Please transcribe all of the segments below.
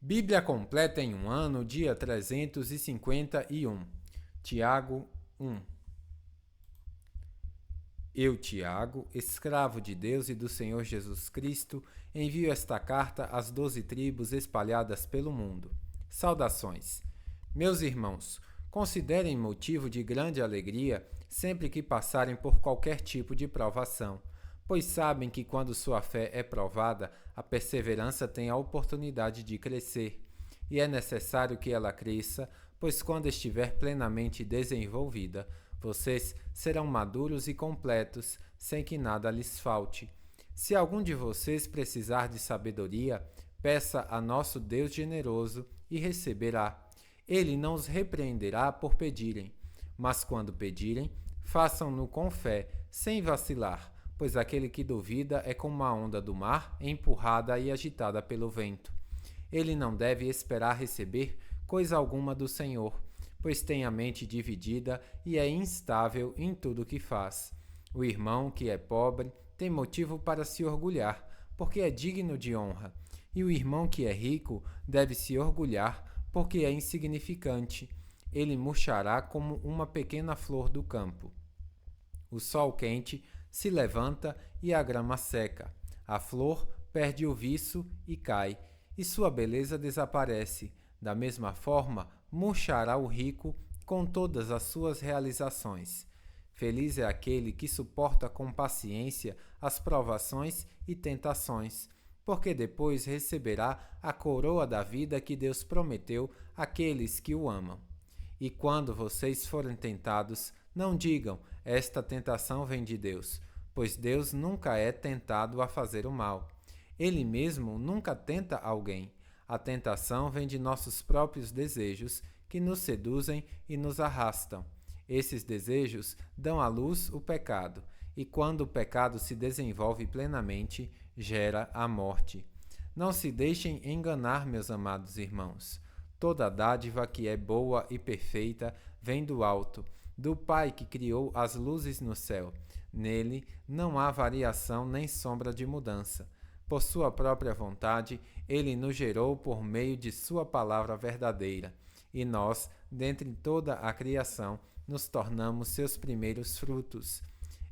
Bíblia completa em um ano, dia 351. Tiago 1. Eu, Tiago, escravo de Deus e do Senhor Jesus Cristo, envio esta carta às 12 tribos espalhadas pelo mundo. Saudações. Meus irmãos, considerem motivo de grande alegria sempre que passarem por qualquer tipo de provação, pois sabem que quando sua fé é provada, a perseverança tem a oportunidade de crescer, e é necessário que ela cresça, pois quando estiver plenamente desenvolvida, vocês serão maduros e completos, sem que nada lhes falte. Se algum de vocês precisar de sabedoria, peça a nosso Deus generoso e receberá. Ele não os repreenderá por pedirem, mas quando pedirem, façam-no com fé, sem vacilar, pois aquele que duvida é como a onda do mar, empurrada e agitada pelo vento. Ele não deve esperar receber coisa alguma do Senhor, pois tem a mente dividida e é instável em tudo o que faz. O irmão que é pobre tem motivo para se orgulhar, porque é digno de honra, e o irmão que é rico deve se orgulhar, porque é insignificante. Ele murchará como uma pequena flor do campo. O sol quente se levanta e a grama seca. A flor perde o viço e cai, e sua beleza desaparece. Da mesma forma, murchará o rico com todas as suas realizações. Feliz é aquele que suporta com paciência as provações e tentações, porque depois receberá a coroa da vida que Deus prometeu àqueles que o amam. E quando vocês forem tentados, não digam, esta tentação vem de Deus, pois Deus nunca é tentado a fazer o mal. Ele mesmo nunca tenta alguém. A tentação vem de nossos próprios desejos, que nos seduzem e nos arrastam. Esses desejos dão à luz o pecado, e quando o pecado se desenvolve plenamente, gera a morte. Não se deixem enganar, meus amados irmãos. Toda dádiva que é boa e perfeita vem do alto, do Pai que criou as luzes no céu. Nele não há variação nem sombra de mudança. Por sua própria vontade, ele nos gerou por meio de sua palavra verdadeira, e nós, dentre toda a criação, nos tornamos seus primeiros frutos.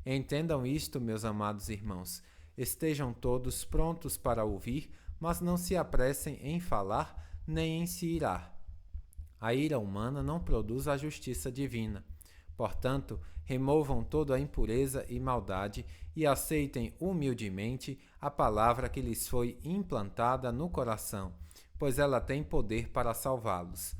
Entendam isto, meus amados irmãos. Estejam todos prontos para ouvir, mas não se apressem em falar nem em se irar. A ira humana não produz a justiça divina. Portanto, removam toda a impureza e maldade e aceitem humildemente a palavra que lhes foi implantada no coração, pois ela tem poder para salvá-los.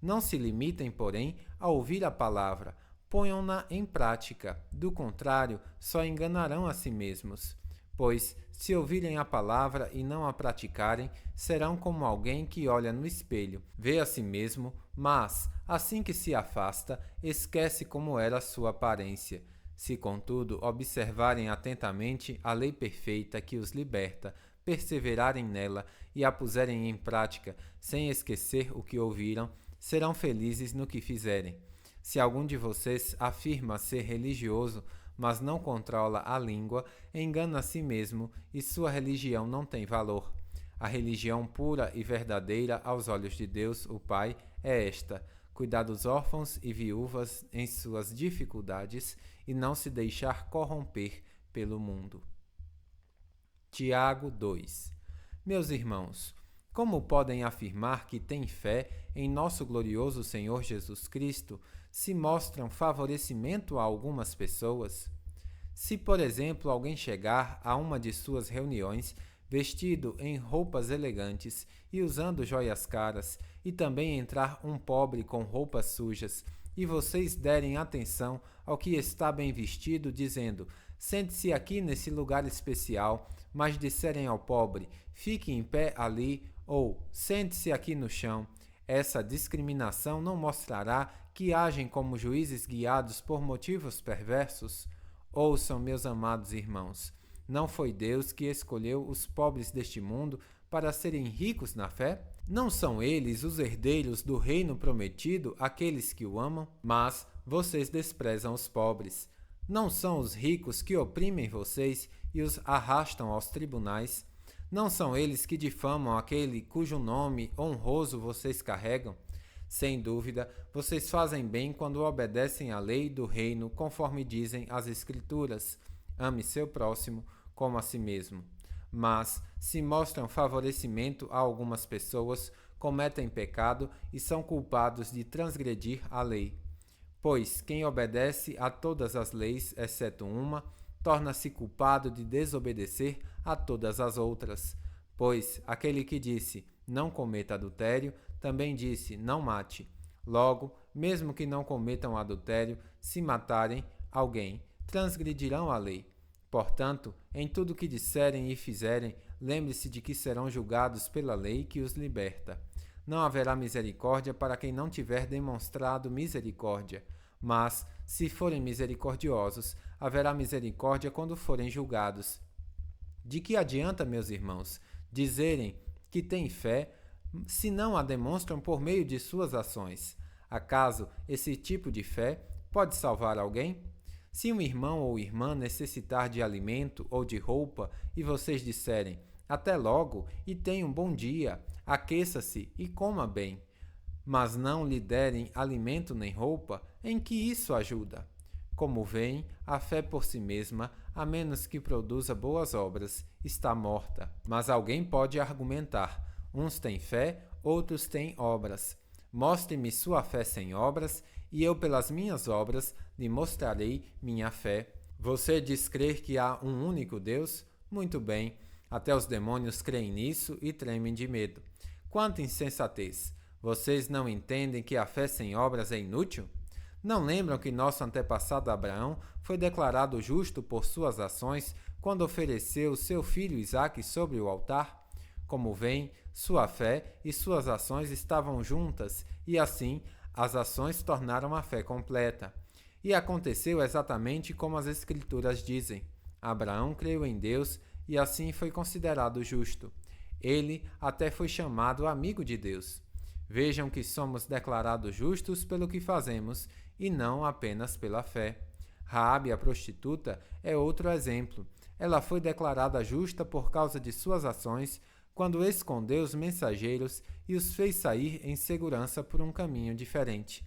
Não se limitem, porém, a ouvir a palavra, ponham-na em prática, do contrário, só enganarão a si mesmos. Pois, se ouvirem a palavra e não a praticarem, serão como alguém que olha no espelho, vê a si mesmo, mas, assim que se afasta, esquece como era a sua aparência. Se, contudo, observarem atentamente a lei perfeita que os liberta, perseverarem nela e a puserem em prática, sem esquecer o que ouviram, serão felizes no que fizerem. Se algum de vocês afirma ser religioso, mas não controla a língua, engana a si mesmo e sua religião não tem valor. A religião pura e verdadeira aos olhos de Deus, o Pai, é esta: cuidar dos órfãos e viúvas em suas dificuldades e não se deixar corromper pelo mundo. Tiago 2. Meus irmãos, como podem afirmar que têm fé em nosso glorioso Senhor Jesus Cristo se mostram favorecimento a algumas pessoas? Se, por exemplo, alguém chegar a uma de suas reuniões vestido em roupas elegantes e usando joias caras, e também entrar um pobre com roupas sujas, e vocês derem atenção ao que está bem vestido, dizendo: sente-se aqui nesse lugar especial, mas disserem ao pobre: fique em pé ali, ou sente-se aqui no chão, essa discriminação não mostrará que agem como juízes guiados por motivos perversos? Ouçam, meus amados irmãos, não foi Deus que escolheu os pobres deste mundo para serem ricos na fé? Não são eles os herdeiros do reino prometido, aqueles que o amam? Mas vocês desprezam os pobres. Não são os ricos que oprimem vocês e os arrastam aos tribunais? Não são eles que difamam aquele cujo nome honroso vocês carregam? Sem dúvida, vocês fazem bem quando obedecem à lei do reino, conforme dizem as Escrituras: ame seu próximo como a si mesmo. Mas, se mostram favorecimento a algumas pessoas, cometem pecado e são culpados de transgredir a lei. Pois quem obedece a todas as leis, exceto uma, torna-se culpado de desobedecer a todas as outras. Pois aquele que disse, não cometa adultério, também disse, não mate. Logo, mesmo que não cometam adultério, se matarem alguém, transgredirão a lei. Portanto, em tudo que disserem e fizerem, lembre-se de que serão julgados pela lei que os liberta. Não haverá misericórdia para quem não tiver demonstrado misericórdia, mas, se forem misericordiosos, haverá misericórdia quando forem julgados. De que adianta, meus irmãos, dizerem que têm fé, se não a demonstram por meio de suas ações? Acaso esse tipo de fé pode salvar alguém? Se um irmão ou irmã necessitar de alimento ou de roupa e vocês disserem, até logo e tenha um bom dia, aqueça-se e coma bem, mas não lhe derem alimento nem roupa, em que isso ajuda? Como veem, a fé por si mesma, a menos que produza boas obras, está morta. Mas alguém pode argumentar: uns têm fé, outros têm obras. Mostre-me sua fé sem obras, e eu pelas minhas obras lhe mostrarei minha fé. Você diz crer que há um único Deus? Muito bem, até os demônios creem nisso e tremem de medo. Quanta insensatez! Vocês não entendem que a fé sem obras é inútil? Não lembram que nosso antepassado Abraão foi declarado justo por suas ações quando ofereceu seu filho Isaque sobre o altar? Como veem, sua fé e suas ações estavam juntas e assim as ações tornaram a fé completa. E aconteceu exatamente como as Escrituras dizem. Abraão creu em Deus e assim foi considerado justo. Ele até foi chamado amigo de Deus. Vejam que somos declarados justos pelo que fazemos e não apenas pela fé. Raabe, a prostituta, é outro exemplo. Ela foi declarada justa por causa de suas ações quando escondeu os mensageiros e os fez sair em segurança por um caminho diferente.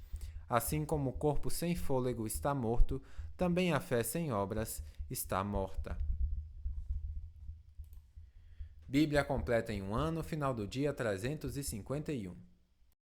Assim como o corpo sem fôlego está morto, também a fé sem obras está morta. Bíblia completa em um ano, final do dia 351.